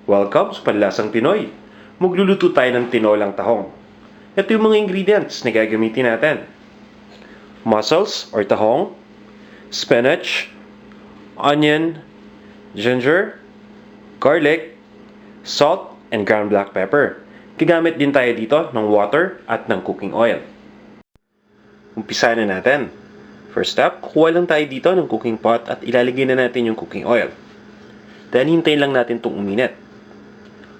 Welcome sa Panlasang Pinoy. Magluluto tayo ng tinolang tahong. Ito yung mga ingredients na gagamitin natin. Mussels or tahong, spinach, onion, ginger, garlic, salt, and ground black pepper. Gagamit din tayo dito ng water at ng cooking oil. Umpisahan na natin. First step, kukuha lang tayo dito ng cooking pot at ilalagay na natin yung cooking oil. Then hintayin lang natin itong uminit.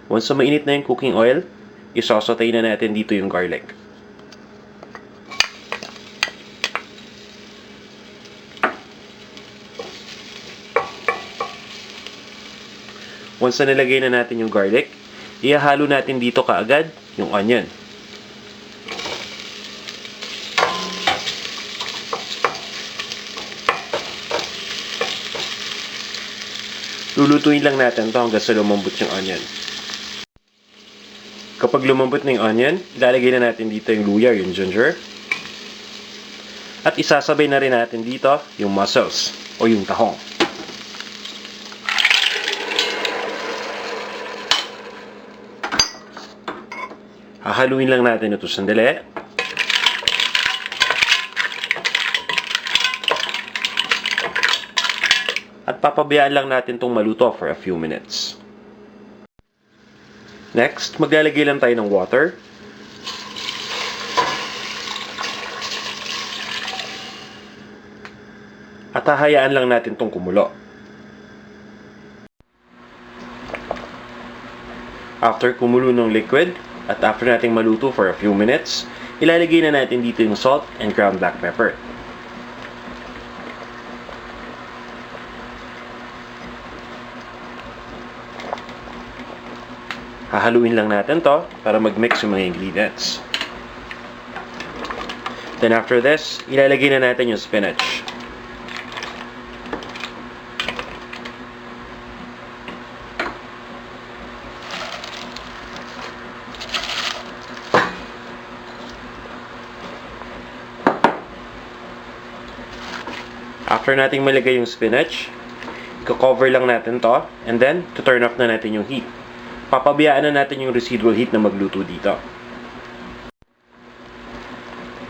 Once na mainit na yung cooking oil, isosotay na natin dito yung garlic. Once na nilagay na natin yung garlic, ihahalo natin dito kaagad yung onion. Lulutuin lang natin to hanggang sa lumambot yung onion. Kapag lumambot na yung onion, ilalagay na natin dito yung luya, yung ginger. At isasabay na rin natin dito yung mussels o yung tahong. Hahaluin lang natin ito sandali. At papabayaan lang natin itong maluto for a few minutes. Next, maglalagay lang tayo ng water. At hahayaan lang natin itong kumulo. After kumulo ng liquid, at after nating maluto for a few minutes, ilalagay na natin dito yung salt and ground black pepper. Hahaluin lang natin to para mag-mix yung mga ingredients. Then after this, ilalagay na natin yung spinach. After nating malagay yung spinach, i-cover lang natin to and then to turn off na natin yung heat. Papabayaan na natin yung residual heat na magluto dito.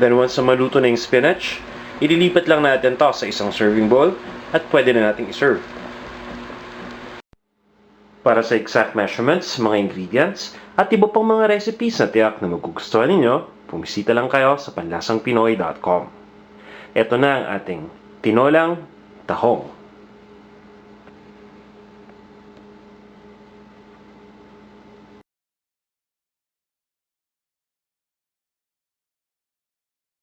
Then once na maluto na yung spinach, ililipat lang natin to sa isang serving bowl at pwede na natin iserve. Para sa exact measurements, mga ingredients, at iba pang mga recipes na tiyak na magugustuhan ninyo, pumisita lang kayo sa panlasangpinoy.com. Ito na ang ating tinolang tahong.